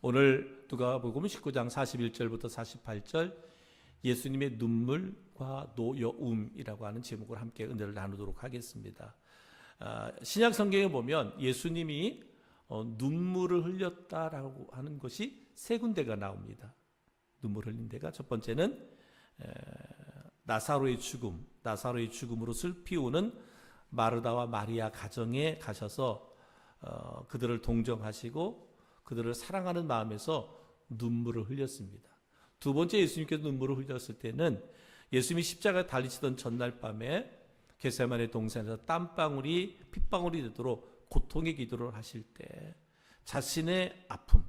오늘 누가복음 19장 41절부터 48절 예수님의 눈물과 노여움이라고 하는 제목을 함께 은혜를 나누도록 하겠습니다. 신약 성경에 보면 예수님이 눈물을 흘렸다라고 하는 것이 세 군데가 나옵니다. 눈물 흘린 데가 첫 번째는 나사로의 죽음으로 슬피 우는 마르다와 마리아 가정에 가셔서 그들을 동정하시고 그들을 사랑하는 마음에서 눈물을 흘렸습니다. 두 번째 예수님께서 눈물을 흘렸을 때는 예수님이 십자가에 달리시던 전날 밤에 겟세마네 동산에서 땀방울이 핏방울이 되도록 고통의 기도를 하실 때 자신의 아픔,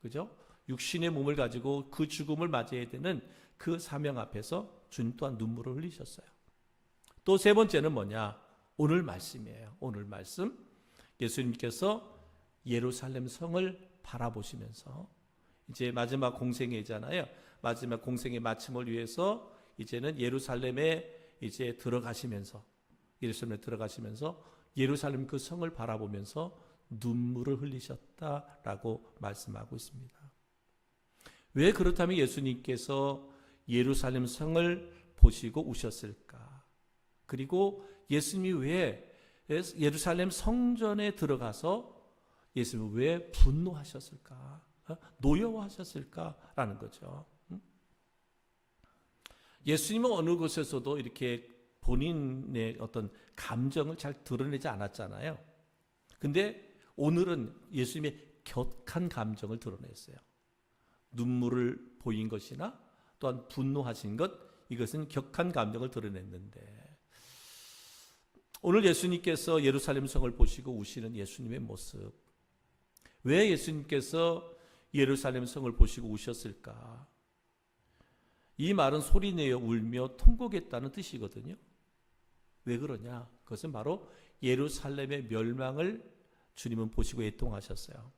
그죠? 육신의 몸을 가지고 그 죽음을 맞이해야 되는 그 사명 앞에서 주님 또한 눈물을 흘리셨어요. 또 세 번째는 뭐냐? 오늘 말씀이에요. 오늘 말씀. 예수님께서 예루살렘 성을 바라보시면서 이제 마지막 공생애잖아요. 마지막 공생의 마침을 위해서 이제는 예루살렘에 이제 들어가시면서 예루살렘 그 성을 바라보면서 눈물을 흘리셨다라고 말씀하고 있습니다. 왜 그렇다면 예수님께서 예루살렘 성을 보시고 우셨을까? 그리고 예수님이 왜 예루살렘 성전에 들어가서 예수님은 왜 분노하셨을까? 노여워하셨을까라는 거죠. 예수님은 어느 곳에서도 이렇게 본인의 어떤 감정을 잘 드러내지 않았잖아요. 근데 오늘은 예수님의 격한 감정을 드러냈어요. 눈물을 보인 것이나 또한 분노하신 것, 이것은 격한 감정을 드러냈는데 오늘 예수님께서 예루살렘 성을 보시고 우시는 예수님의 모습, 왜 예수님께서 예루살렘 성을 보시고 우셨을까? 이 말은 소리내어 울며 통곡했다는 뜻이거든요. 왜 그러냐? 그것은 바로 예루살렘의 멸망을 주님은 보시고 애통하셨어요.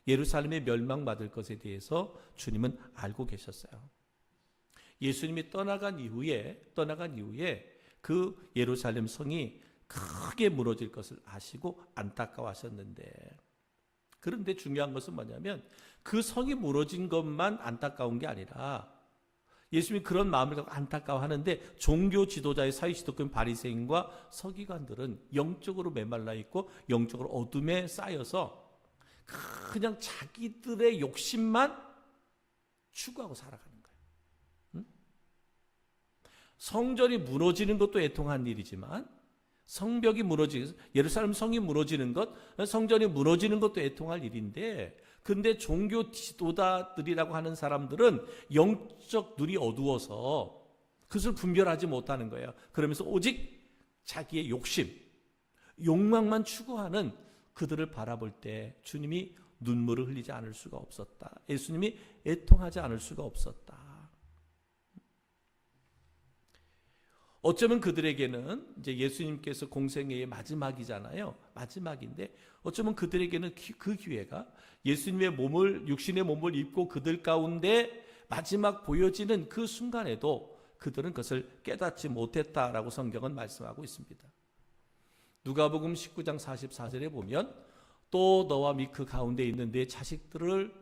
예루살렘의 멸망받을 것에 대해서 주님은 알고 계셨어요. 예수님이 떠나간 이후에 그 예루살렘 성이 크게 무너질 것을 아시고 안타까워하셨는데, 그런데 중요한 것은 뭐냐면 그 성이 무너진 것만 안타까운 게 아니라 예수님이 그런 마음을 갖고 안타까워하는데 종교 지도자의 사이시도권 바리새인과 서기관들은 영적으로 메말라 있고 영적으로 어둠에 쌓여서 그냥 자기들의 욕심만 추구하고 살아가는 거예요. 성전이 무너지는 것도 애통한 일이지만 성벽이 무너지고 예루살렘 성이 무너지는 것, 성전이 무너지는 것도 애통할 일인데, 근데 종교 지도자들이라고 하는 사람들은 영적 눈이 어두워서 그것을 분별하지 못하는 거예요. 그러면서 오직 자기의 욕망만 추구하는 그들을 바라볼 때 주님이 눈물을 흘리지 않을 수가 없었다. 예수님이 애통하지 않을 수가 없었다. 어쩌면 그들에게는 이제 예수님께서 공생애의 마지막이잖아요. 마지막인데 어쩌면 그들에게는 그 기회가 예수님의 몸을, 육신의 몸을 입고 그들 가운데 마지막 보여지는 그 순간에도 그들은 그것을 깨닫지 못했다라고 성경은 말씀하고 있습니다. 누가복음 19장 44절에 보면 또 너와 그 가운데 있는 내 자식들을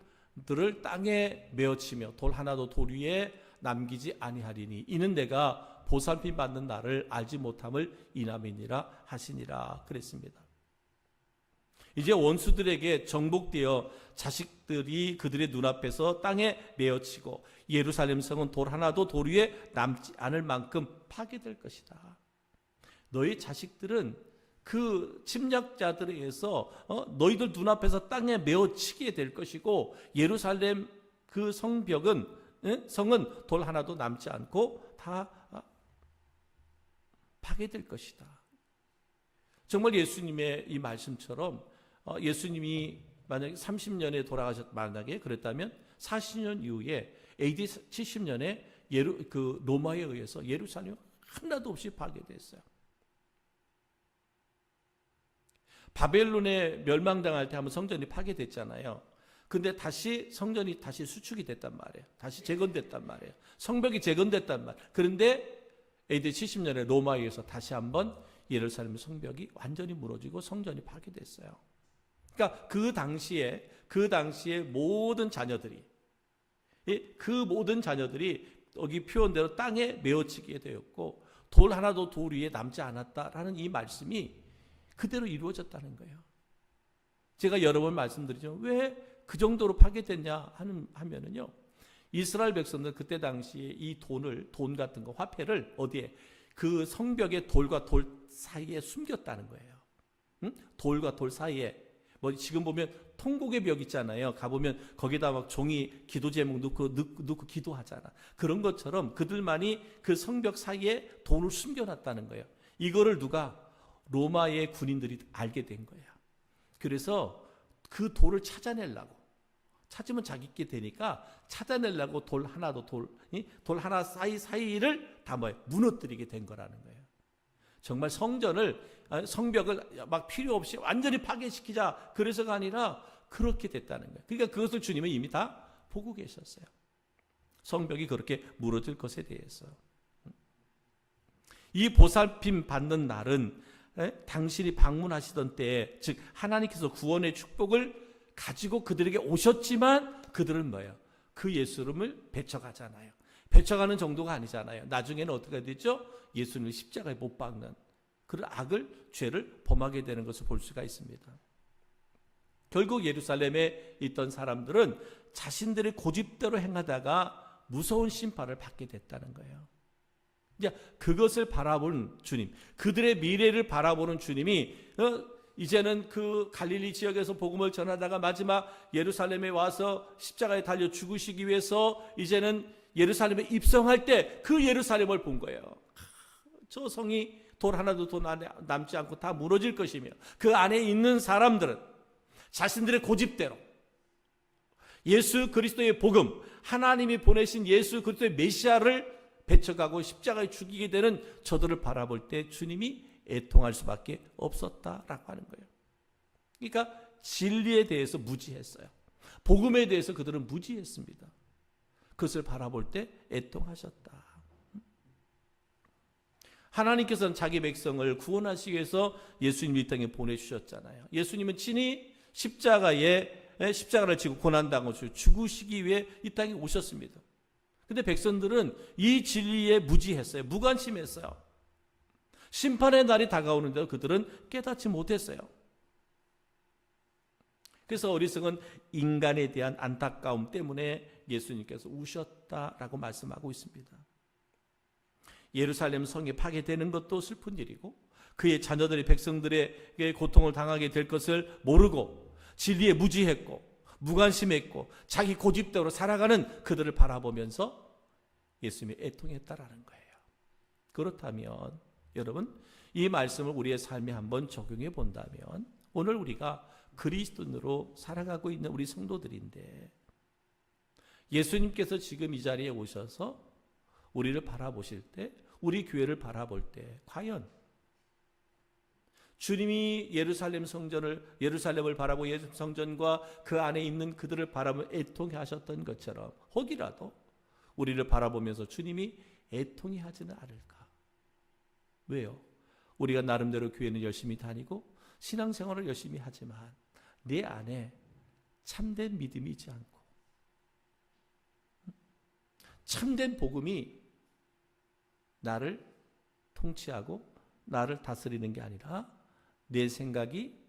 땅에 메어치며 돌 하나도 돌 위에 남기지 아니하리니 이는 내가 보살핌 받는 나를 알지 못함을 인함이니라 하시니라 그랬습니다. 이제 원수들에게 정복되어 자식들이 그들의 눈앞에서 땅에 메어치고 예루살렘 성은 돌 하나도 돌 위에 남지 않을 만큼 파괴될 것이다. 너희 자식들은 그 침략자들에 의해서 너희들 눈앞에서 땅에 메어치게 될 것이고 예루살렘 그 성은 돌 하나도 남지 않고 다 파괴될 것이다. 정말 예수님의 이 말씀처럼 예수님이 만약에 30년에 만약에 그랬다면 40년 이후에 AD 70년에 로마에 의해서 예루살렘이 하나도 없이 파괴됐어요. 바벨론에 멸망당할 때 한번 성전이 파괴됐잖아요. 근데 다시 성전이 다시 수축이 됐단 말이에요. 다시 재건됐단 말이에요. 성벽이 재건됐단 말이에요. 그런데 AD 70년에 로마에서 다시 한번 예루살렘 성벽이 완전히 무너지고 성전이 파괴됐어요. 그러니까 그 당시에 모든 자녀들이, 그 모든 자녀들이 여기 표현대로 땅에 메어치게 되었고 돌 하나도 돌 위에 남지 않았다라는 이 말씀이 그대로 이루어졌다는 거예요. 제가 여러 번 말씀드리죠. 왜 그 정도로 파괴됐냐 하면은요, 이스라엘 백성들 그때 당시에 이 돈 같은 거, 화폐를 어디에? 그 성벽의 돌과 돌 사이에 숨겼다는 거예요. 응? 돌과 돌 사이에. 뭐 지금 보면 통곡의 벽 있잖아요. 가보면 거기다 막 종이 기도 제목 넣고 기도하잖아. 그런 것처럼 그들만이 그 성벽 사이에 돈을 숨겨놨다는 거예요. 이거를 누가? 로마의 군인들이 알게 된 거예요. 그래서 그 돌을 찾으면 자기께 되니까 찾아내려고 돌 하나 사이를 다 무너뜨리게 된 거라는 거예요. 정말 성벽을 막 필요 없이 완전히 파괴시키자, 그래서가 아니라 그렇게 됐다는 거예요. 그러니까 그것을 주님은 이미 다 보고 계셨어요. 성벽이 그렇게 무너질 것에 대해서. 이 보살핌 받는 날은 당신이 방문하시던 때에, 즉 하나님께서 구원의 축복을 가지고 그들에게 오셨지만 그들은 뭐예요? 그 예수님을 배척하잖아요. 배척하는 정도가 아니잖아요. 나중에는 어떻게 되죠? 예수님을 십자가에 못 박는 그런 죄를 범하게 되는 것을 볼 수가 있습니다. 결국 예루살렘에 있던 사람들은 자신들의 고집대로 행하다가 무서운 심판을 받게 됐다는 거예요. 이제 그것을 바라보는 주님, 그들의 미래를 바라보는 주님이 이제는 그 갈릴리 지역에서 복음을 전하다가 마지막 예루살렘에 와서 십자가에 달려 죽으시기 위해서 이제는 예루살렘에 입성할 때 그 예루살렘을 본 거예요. 저 성이 돌 하나도 남지 않고 다 무너질 것이며 그 안에 있는 사람들은 자신들의 고집대로 예수 그리스도의 복음, 하나님이 보내신 예수 그리스도의 메시아를 배척하고 십자가에 죽이게 되는 저들을 바라볼 때 주님이 애통할 수밖에 없었다라고 하는 거예요. 그러니까 진리에 대해서 무지했어요. 복음에 대해서 그들은 무지했습니다. 그것을 바라볼 때 애통하셨다. 하나님께서는 자기 백성을 구원하시기 위해서 예수님 이 땅에 보내주셨잖아요. 예수님은 친히 십자가를 지고 고난당하시고 죽으시기 위해 이 땅에 오셨습니다. 근데 백성들은 이 진리에 무지했어요. 무관심했어요. 심판의 날이 다가오는데도 그들은 깨닫지 못했어요. 그래서 어리석은 인간에 대한 안타까움 때문에 예수님께서 우셨다라고 말씀하고 있습니다. 예루살렘 성이 파괴되는 것도 슬픈 일이고 그의 자녀들이 백성들에게 고통을 당하게 될 것을 모르고 진리에 무지했고 무관심했고 자기 고집대로 살아가는 그들을 바라보면서 예수님이 애통했다라는 거예요. 그렇다면 여러분, 이 말씀을 우리의 삶에 한번 적용해 본다면 오늘 우리가 그리스도인으로 살아가고 있는 우리 성도들인데 예수님께서 지금 이 자리에 오셔서 우리를 바라보실 때, 우리 교회를 바라볼 때 과연 주님이 예루살렘을 바라보고 예수 성전과 그 안에 있는 그들을 바라보며 애통해 하셨던 것처럼 혹이라도 우리를 바라보면서 주님이 애통해 하지는 않을까? 왜요? 우리가 나름대로 교회는 열심히 다니고 신앙생활을 열심히 하지만 내 안에 참된 믿음이 있지 않고 참된 복음이 나를 통치하고 나를 다스리는 게 아니라 내 생각이,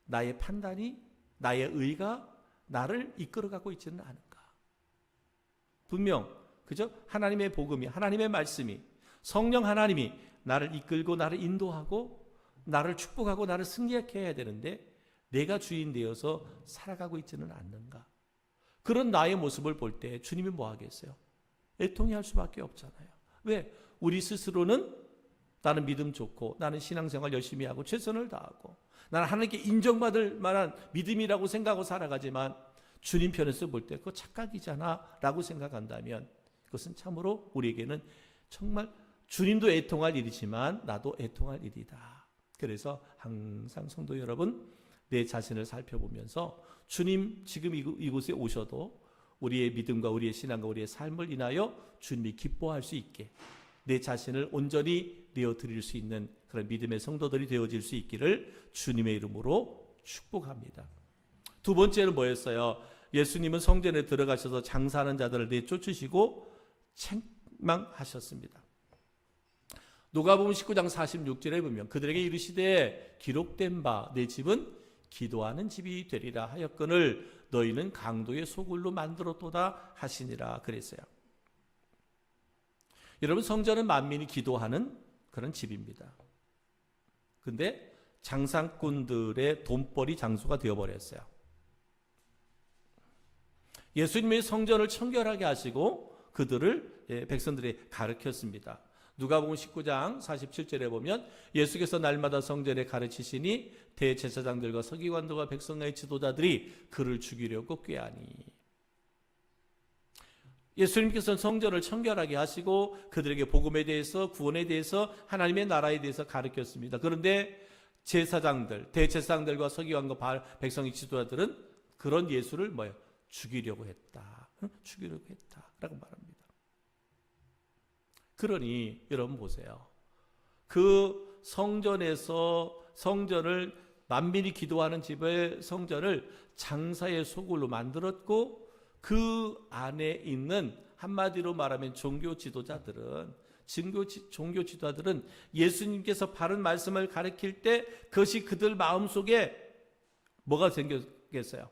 나의 판단이, 나의 의가 나를 이끌어가고 있지는 않은가? 분명 그죠? 하나님의 복음이, 하나님의 말씀이, 성령 하나님이 나를 이끌고 나를 인도하고 나를 축복하고 나를 승리하게 해야 되는데 내가 주인 되어서 살아가고 있지는 않는가? 그런 나의 모습을 볼 때 주님이 뭐 하겠어요? 애통해 할 수밖에 없잖아요. 왜? 우리 스스로는 나는 믿음 좋고 나는 신앙생활 열심히 하고 최선을 다하고 나는 하나님께 인정받을 만한 믿음이라고 생각하고 살아가지만 주님 편에서 볼 때 그거 착각이잖아 라고 생각한다면 그것은 참으로 우리에게는 정말 주님도 애통할 일이지만 나도 애통할 일이다. 그래서 항상 성도 여러분, 내 자신을 살펴보면서 주님 지금 이곳에 오셔도 우리의 믿음과 우리의 신앙과 우리의 삶을 인하여 주님이 기뻐할 수 있게 내 자신을 온전히 내어드릴 수 있는 그런 믿음의 성도들이 되어질 수 있기를 주님의 이름으로 축복합니다. 두 번째는 뭐였어요? 예수님은 성전에 들어가셔서 장사하는 자들을 내쫓으시고 책망하셨습니다. 누가복음 19장 46절에 보면 그들에게 이르시되 기록된 바 내 집은 기도하는 집이 되리라 하였거늘 너희는 강도의 소굴로 만들었도다 하시니라 그랬어요. 여러분, 성전은 만민이 기도하는 그런 집입니다. 근데 장사꾼들의 돈벌이 장소가 되어버렸어요. 예수님이 성전을 청결하게 하시고 그들을 백성들이 가르쳤습니다. 누가복음 19장 47절에 보면 예수께서 날마다 성전에 가르치시니 대제사장들과 서기관들과 백성의 지도자들이 그를 죽이려고 꾀하니. 예수님께서는 성전을 청결하게 하시고 그들에게 복음에 대해서, 구원에 대해서, 하나님의 나라에 대해서 가르쳤습니다. 그런데 제사장들, 대제사장들과 서기관과 백성의 지도자들은 그런 예수를 뭐예요? 죽이려고 했다. 죽이려고 했다라고 말합니다. 그러니 여러분 보세요. 그 성전을 만민이 기도하는 집의 성전을 장사의 소굴로 만들었고 그 안에 있는, 한마디로 말하면 종교 지도자들은 예수님께서 바른 말씀을 가르칠 때 그것이 그들 마음속에 뭐가 생겼겠어요?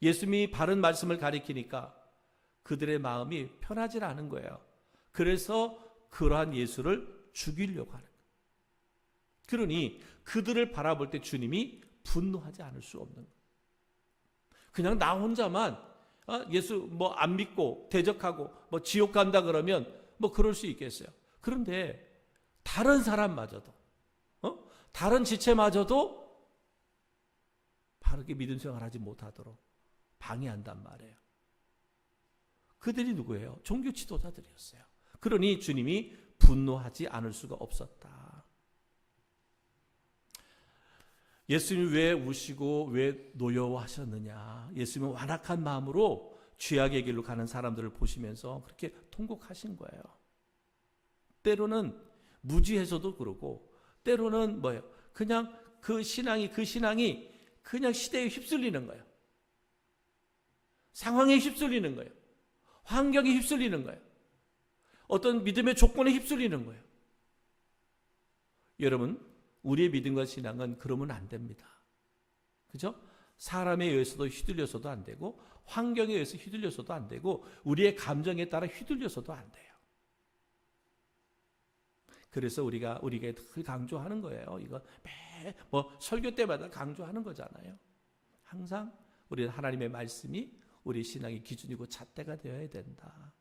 예수님이 바른 말씀을 가르치니까 그들의 마음이 편하지 않은 거예요. 그래서 그러한 예수를 죽이려고 하는 거예요. 그러니 그들을 바라볼 때 주님이 분노하지 않을 수 없는 거예요. 그냥 나 혼자만 예수 안 믿고 대적하고 지옥 간다 그러면 그럴 수 있겠어요. 그런데 다른 사람마저도, 다른 지체마저도 바르게 믿음 생활하지 못하도록 방해한단 말이에요. 그들이 누구예요? 종교 지도자들이었어요. 그러니 주님이 분노하지 않을 수가 없었다. 예수님이 왜 우시고 왜 노여워하셨느냐? 예수님은 완악한 마음으로 죄악의 길로 가는 사람들을 보시면서 그렇게 통곡하신 거예요. 때로는 무지해서도 그러고, 때로는 그냥 그 신앙이 그냥 시대에 휩쓸리는 거예요. 상황에 휩쓸리는 거예요. 환경에 휩쓸리는 거예요. 어떤 믿음의 조건에 휩쓸리는 거예요. 여러분, 우리의 믿음과 신앙은 그러면 안 됩니다. 그죠? 사람에 의해서도 휘둘려서도 안 되고, 환경에 의해서 휘둘려서도 안 되고, 우리의 감정에 따라 휘둘려서도 안 돼요. 그래서 우리가 늘 강조하는 거예요. 이거 설교 때마다 강조하는 거잖아요. 항상 우리는 하나님의 말씀이 우리 신앙의 기준이고 잣대가 되어야 된다.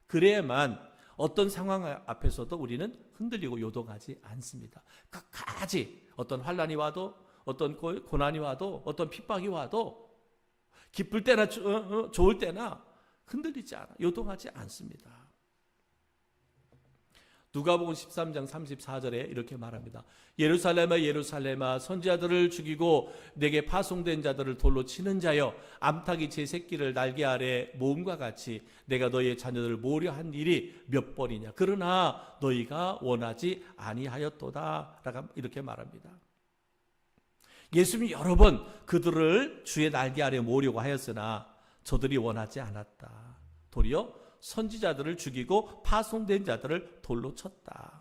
그래야만 어떤 상황 앞에서도 우리는 흔들리고 요동하지 않습니다. 끝까지 어떤 환난이 와도, 어떤 고난이 와도, 어떤 핍박이 와도, 기쁠 때나 좋을 때나 흔들리지 않아, 요동하지 않습니다. 누가복음 13장 34절에 이렇게 말합니다. 예루살렘아 예루살렘아 선지자들을 죽이고 내게 파송된 자들을 돌로 치는 자여, 암탉이 제 새끼를 날개 아래 모음과 같이 내가 너희의 자녀들을 모으려 한 일이 몇 번이냐. 그러나 너희가 원하지 아니하였도다 라고 이렇게 말합니다. 예수님이 여러 번 그들을 주의 날개 아래 모으려고 하였으나 저들이 원하지 않았다. 도리어 선지자들을 죽이고 파송된 자들을 돌로 쳤다.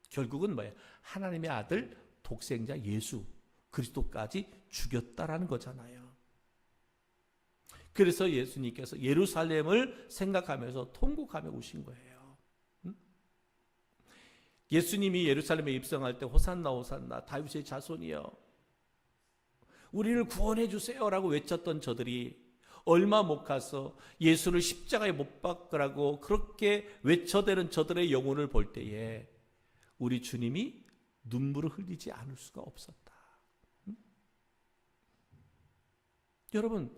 결국은 뭐예요? 하나님의 아들 독생자 예수 그리스도까지 죽였다라는 거잖아요. 그래서 예수님께서 예루살렘을 생각하면서 통곡하며 우신 거예요. 예수님이 예루살렘에 입성할 때 호산나 호산나 다윗의 자손이여 우리를 구원해 주세요라고 외쳤던 저들이 얼마 못 가서 예수를 십자가에 못 박으라고 그렇게 외쳐대는 저들의 영혼을 볼 때에 우리 주님이 눈물을 흘리지 않을 수가 없었다. 여러분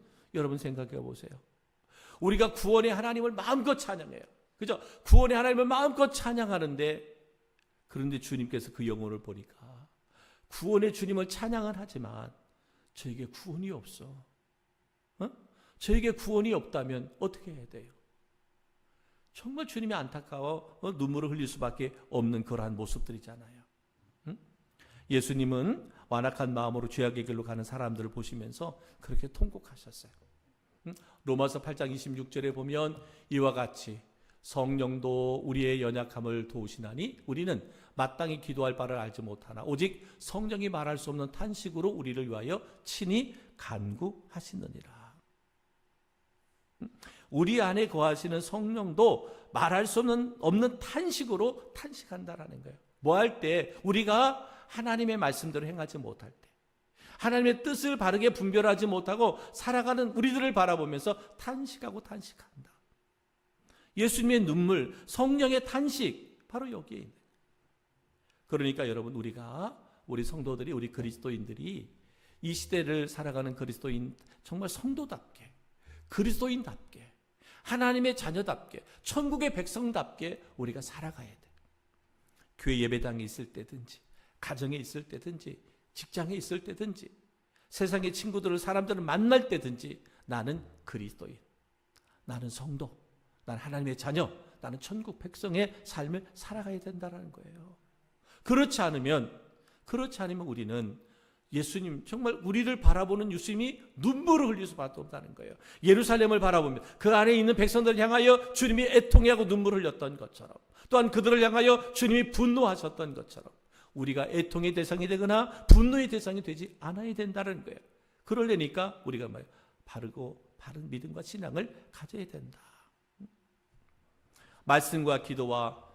생각해 보세요. 우리가 구원의 하나님을 마음껏 찬양해요. 그죠? 구원의 하나님을 마음껏 찬양하는데, 그런데 주님께서 그 영혼을 보니까 구원의 주님을 찬양은 하지만 저에게 구원이 없어. 저에게 구원이 없다면 어떻게 해야 돼요? 정말 주님이 안타까워 눈물을 흘릴 수밖에 없는 그러한 모습들이잖아요. 예수님은 완악한 마음으로 죄악의 길로 가는 사람들을 보시면서 그렇게 통곡하셨어요. 로마서 8장 26절에 보면 이와 같이 성령도 우리의 연약함을 도우시나니 우리는 마땅히 기도할 바를 알지 못하나 오직 성령이 말할 수 없는 탄식으로 우리를 위하여 친히 간구하시느니라. 우리 안에 거하시는 성령도 말할 수 없는 탄식으로 탄식한다라는 거예요. 뭐 할 때? 우리가 하나님의 말씀대로 행하지 못할 때, 하나님의 뜻을 바르게 분별하지 못하고 살아가는 우리들을 바라보면서 탄식하고 탄식한다. 예수님의 눈물, 성령의 탄식, 바로 여기에 있는 거예요. 그러니까 여러분, 우리 성도들이, 우리 그리스도인들이 이 시대를 살아가는 그리스도인, 정말 성도답게, 그리스도인답게, 하나님의 자녀답게, 천국의 백성답게 우리가 살아가야 돼. 교회 예배당에 있을 때든지, 가정에 있을 때든지, 직장에 있을 때든지, 세상의 친구들을, 사람들을 만날 때든지 나는 그리스도인, 나는 성도, 나는 하나님의 자녀, 나는 천국 백성의 삶을 살아가야 된다는 거예요. 그렇지 않으면 우리는 예수님, 정말 우리를 바라보는 예수님이 눈물을 흘릴 수밖에 없다는 거예요. 예루살렘을 바라보며 그 안에 있는 백성들을 향하여 주님이 애통해하고 눈물을 흘렸던 것처럼, 또한 그들을 향하여 주님이 분노하셨던 것처럼 우리가 애통의 대상이 되거나 분노의 대상이 되지 않아야 된다는 거예요. 그러려니까 우리가 바른 믿음과 신앙을 가져야 된다. 말씀과 기도와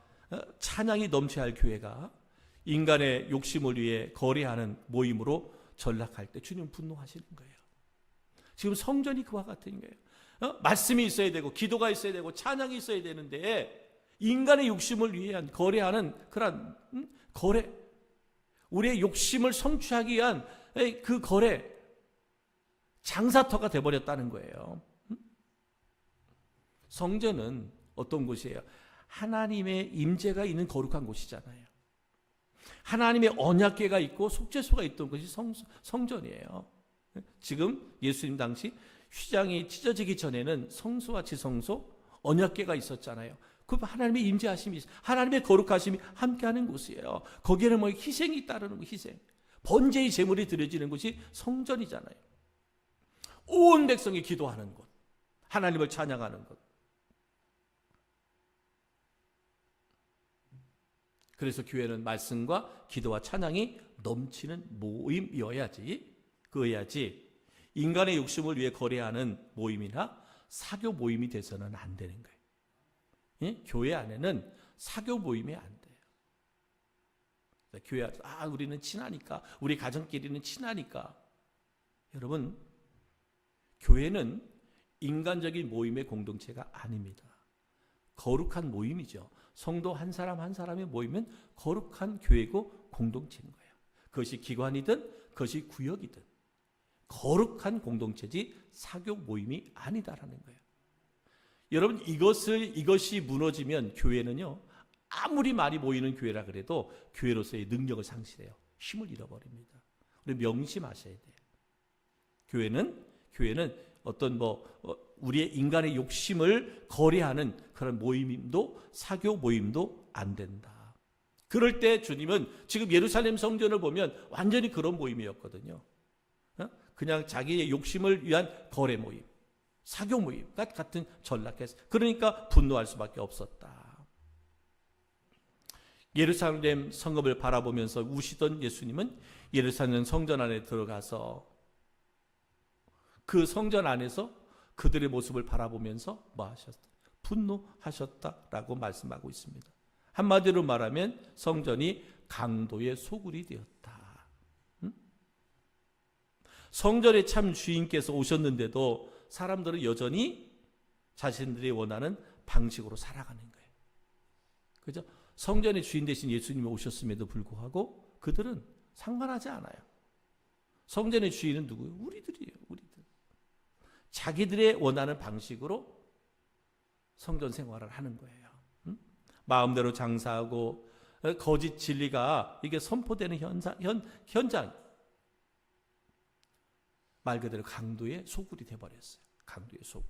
찬양이 넘쳐야 할 교회가 인간의 욕심을 위해 거래하는 모임으로 전락할 때 주님 분노하시는 거예요. 지금 성전이 그와 같은 거예요. 말씀이 있어야 되고 기도가 있어야 되고 찬양이 있어야 되는데 인간의 욕심을 위한 거래하는 그런 거래, 우리의 욕심을 성취하기 위한 그 거래, 장사터가 돼버렸다는 거예요. 성전은 어떤 곳이에요? 하나님의 임재가 있는 거룩한 곳이잖아요. 하나님의 언약궤가 있고 속죄소가 있던 것이 성전이에요. 지금 예수님 당시 휘장이 찢어지기 전에는 성소와 지성소, 언약궤가 있었잖아요. 그 하나님의 임재하심이, 하나님의 거룩하심이 함께하는 곳이에요. 거기에는 뭐 희생이 따르는 거, 희생, 번제의 제물이 드려지는 곳이 성전이잖아요. 온 백성이 기도하는 곳, 하나님을 찬양하는 곳. 그래서 교회는 말씀과 기도와 찬양이 넘치는 모임이어야지, 그어야지 인간의 욕심을 위해 거래하는 모임이나 사교 모임이 돼서는 안 되는 거예요. 예? 교회 안에는 사교 모임이 안 돼요. 교회 안에서 우리는 친하니까, 우리 가정끼리는 친하니까. 여러분, 교회는 인간적인 모임의 공동체가 아닙니다. 거룩한 모임이죠. 성도 한 사람 한 사람이 모이면 거룩한 교회고 공동체인 거예요. 그것이 기관이든 그것이 구역이든 거룩한 공동체지 사교 모임이 아니다라는 거예요. 여러분, 이것이 무너지면 교회는요, 아무리 많이 모이는 교회라 그래도 교회로서의 능력을 상실해요. 힘을 잃어버립니다. 우리 명심하셔야 돼요. 교회는 어떤 우리의 인간의 욕심을 거래하는 그런 모임도, 사교 모임도 안 된다. 그럴 때 주님은 지금 예루살렘 성전을 보면 완전히 그런 모임이었거든요. 그냥 자기의 욕심을 위한 거래 모임, 사교 모임 같은 전락했어요. 그러니까 분노할 수밖에 없었다. 예루살렘 성읍을 바라보면서 우시던 예수님은 예루살렘 성전 안에 들어가서 그 성전 안에서 그들의 모습을 바라보면서 뭐 하셨다? 분노하셨다라고 말씀하고 있습니다. 한마디로 말하면 성전이 강도의 소굴이 되었다. 성전의 참 주인께서 오셨는데도 사람들은 여전히 자신들이 원하는 방식으로 살아가는 거예요. 그죠? 성전의 주인 대신 예수님이 오셨음에도 불구하고 그들은 상관하지 않아요. 성전의 주인은 누구예요? 우리들이에요. 우리들. 자기들의 원하는 방식으로 성전 생활을 하는 거예요. 마음대로 장사하고 거짓 진리가 이게 선포되는 현장. 말 그대로 강도의 소굴이 되어버렸어요. 강도의 소굴.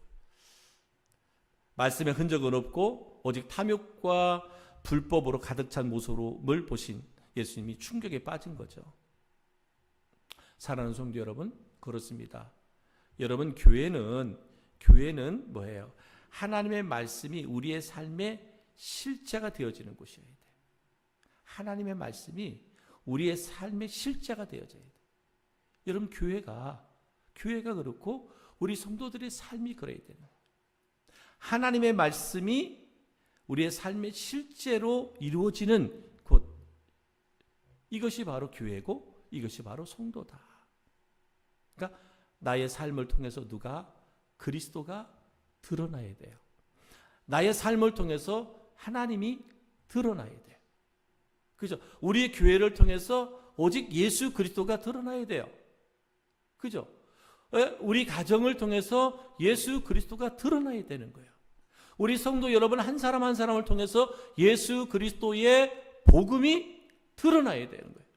말씀의 흔적은 없고 오직 탐욕과 불법으로 가득 찬 모습을 보신 예수님이 충격에 빠진 거죠. 사랑하는 성도 여러분, 그렇습니다. 여러분, 교회는 뭐예요? 하나님의 말씀이 우리의 삶의 실제가 되어지는 곳이어야 돼요. 하나님의 말씀이 우리의 삶의 실제가 되어져야 돼요. 여러분, 교회가 그렇고 우리 성도들의 삶이 그래야 되는 거예요. 하나님의 말씀이 우리의 삶의 실제로 이루어지는 곳, 이것이 바로 교회고 이것이 바로 성도다. 그러니까 나의 삶을 통해서 그리스도가 드러나야 돼요. 나의 삶을 통해서 하나님이 드러나야 돼요. 그죠? 우리의 교회를 통해서 오직 예수 그리스도가 드러나야 돼요. 그죠? 우리 가정을 통해서 예수 그리스도가 드러나야 되는 거예요. 우리 성도 여러분 한 사람 한 사람을 통해서 예수 그리스도의 복음이 드러나야 되는 거예요.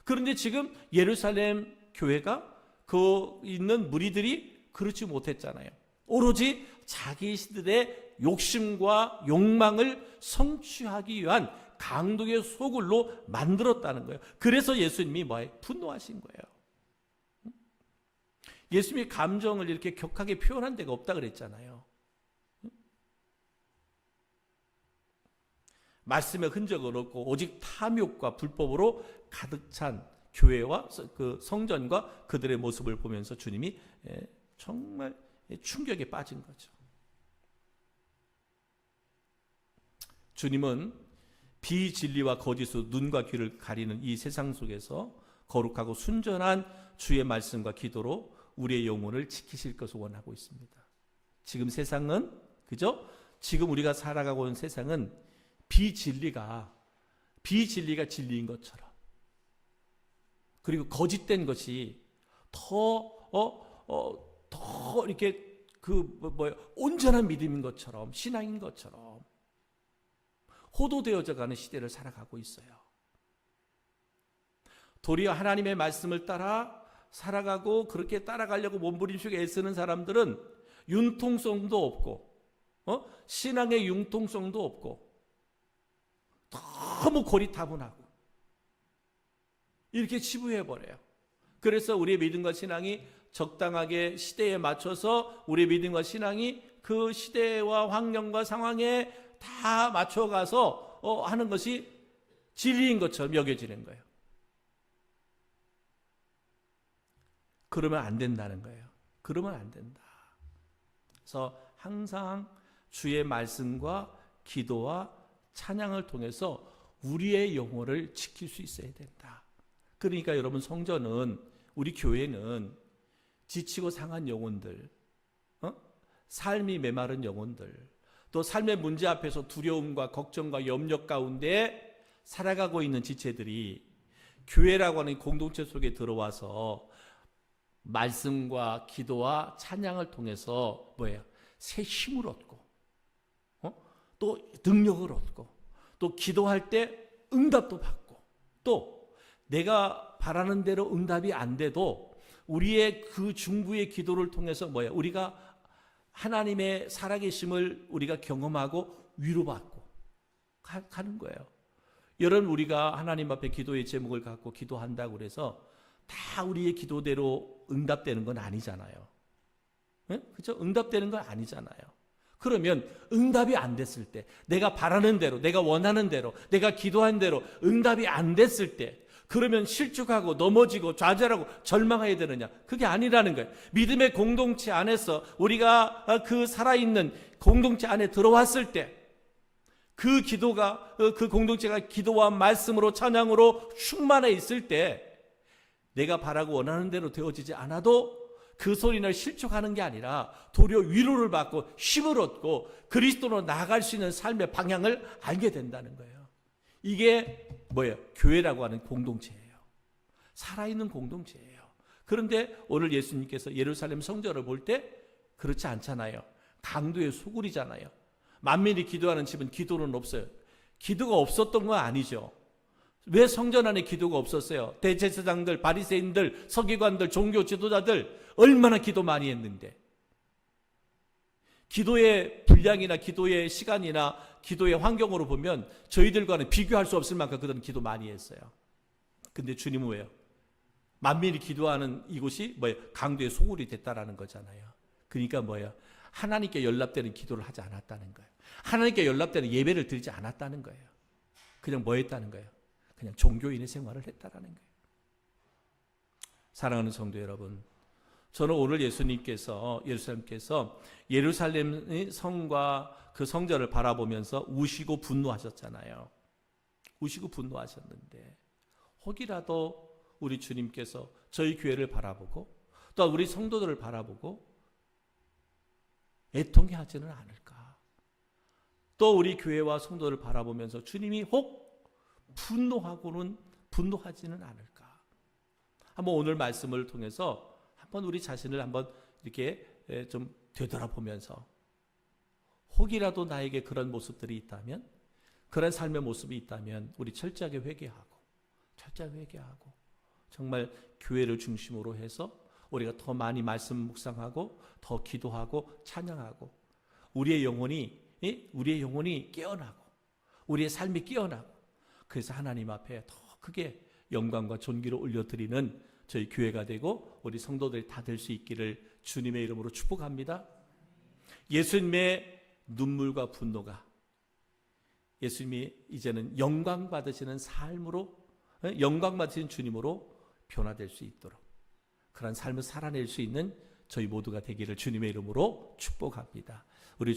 그런데 지금 예루살렘 교회가 그 있는 무리들이 그렇지 못했잖아요. 오로지 자기들의 욕심과 욕망을 성취하기 위한 강도의 소굴로 만들었다는 거예요. 그래서 예수님이 분노하신 거예요. 예수님이 감정을 이렇게 격하게 표현한 데가 없다 그랬잖아요. 말씀의 흔적은 없고 오직 탐욕과 불법으로 가득 찬 교회와 그 성전과 그들의 모습을 보면서 주님이 정말 충격에 빠진 거죠. 주님은 비진리와 거짓으로 눈과 귀를 가리는 이 세상 속에서 거룩하고 순전한 주의 말씀과 기도로 우리의 영혼을 지키실 것을 원하고 있습니다. 지금 세상은, 그죠? 지금 우리가 살아가고 있는 세상은 비진리가 진리인 것처럼, 그리고 거짓된 것이 더 이렇게 온전한 믿음인 것처럼, 신앙인 것처럼 호도되어져 가는 시대를 살아가고 있어요. 도리어 하나님의 말씀을 따라 살아가고 그렇게 따라가려고 몸부림치고 애쓰는 사람들은 융통성도 없고, 신앙의 융통성도 없고, 너무 고리타분하고 이렇게 치부해버려요. 그래서 우리의 믿음과 신앙이 적당하게 시대에 맞춰서 우리의 믿음과 신앙이 그 시대와 환경과 상황에 다 맞춰가서 하는 것이 진리인 것처럼 여겨지는 거예요. 그러면 안 된다는 거예요. 그러면 안 된다. 그래서 항상 주의 말씀과 기도와 찬양을 통해서 우리의 영혼을 지킬 수 있어야 된다. 그러니까 여러분, 성전은, 우리 교회는 지치고 상한 영혼들, 삶이 메마른 영혼들, 또 삶의 문제 앞에서 두려움과 걱정과 염려 가운데 살아가고 있는 지체들이 교회라고 하는 공동체 속에 들어와서 말씀과 기도와 찬양을 통해서 새 힘을 얻고, 또 능력을 얻고, 또 기도할 때 응답도 받고, 또 내가 바라는 대로 응답이 안 돼도 우리의 그 중부의 기도를 통해서 우리가 하나님의 살아계심을 우리가 경험하고 위로받고 가는 거예요. 여러분, 우리가 하나님 앞에 기도의 제목을 갖고 기도한다고 그래서 다 우리의 기도대로 응답되는 건 아니잖아요. 그렇죠? 응답되는 건 아니잖아요. 그러면 응답이 안 됐을 때, 내가 바라는 대로, 내가 원하는 대로, 내가 기도한 대로 응답이 안 됐을 때, 그러면 실족하고 넘어지고 좌절하고 절망해야 되느냐? 그게 아니라는 거예요. 믿음의 공동체 안에서 우리가 그 살아있는 공동체 안에 들어왔을 때, 그 기도가, 그 공동체가 기도와 말씀으로 찬양으로 충만해 있을 때, 내가 바라고 원하는 대로 되어지지 않아도 그 소리를 실족하는 게 아니라 도리어 위로를 받고 힘을 얻고 그리스도로 나아갈 수 있는 삶의 방향을 알게 된다는 거예요. 이게 교회라고 하는 공동체예요. 살아있는 공동체예요. 그런데 오늘 예수님께서 예루살렘 성전을 볼 때 그렇지 않잖아요. 강도의 소굴이잖아요. 만민이 기도하는 집은 기도는 없어요. 기도가 없었던 건 아니죠. 왜 성전 안에 기도가 없었어요? 대제사장들, 바리새인들, 서기관들, 종교 지도자들 얼마나 기도 많이 했는데, 기도의 분량이나 기도의 시간이나 기도의 환경으로 보면 저희들과는 비교할 수 없을 만큼 그들은 기도 많이 했어요. 근데 주님은 왜요? 만민이 기도하는 이곳이 뭐예요? 강도의 소굴이 됐다라는 거잖아요. 그러니까 뭐예요? 하나님께 연락되는 기도를 하지 않았다는 거예요. 하나님께 연락되는 예배를 드리지 않았다는 거예요. 그냥 뭐 했다는 거예요? 그냥 종교인의 생활을 했다라는 거예요. 사랑하는 성도 여러분, 저는 오늘 예수님께서 예루살렘의 성과 그 성전을 바라보면서 우시고 분노하셨잖아요. 우시고 분노하셨는데 혹이라도 우리 주님께서 저희 교회를 바라보고 또 우리 성도들을 바라보고 애통해 하지는 않을까? 또 우리 교회와 성도를 바라보면서 주님이 혹 분노하지는 않을까? 한번 오늘 말씀을 통해서 한번 우리 자신을 한번 이렇게 좀 되돌아보면서 혹이라도 나에게 그런 모습들이 있다면, 그런 삶의 모습이 있다면 우리 철저하게 회개하고 정말 교회를 중심으로 해서 우리가 더 많이 말씀 묵상하고 더 기도하고 찬양하고 우리의 영혼이 깨어나고 우리의 삶이 깨어나고 그래서 하나님 앞에 더 크게 영광과 존귀를 올려드리는 저희 교회가 되고 우리 성도들이 다 될 수 있기를 주님의 이름으로 축복합니다. 예수님의 눈물과 분노가 예수님이 이제는 영광 받으시는 삶으로, 영광 받으시는 주님으로 변화될 수 있도록 그런 삶을 살아낼 수 있는 저희 모두가 되기를 주님의 이름으로 축복합니다. 우리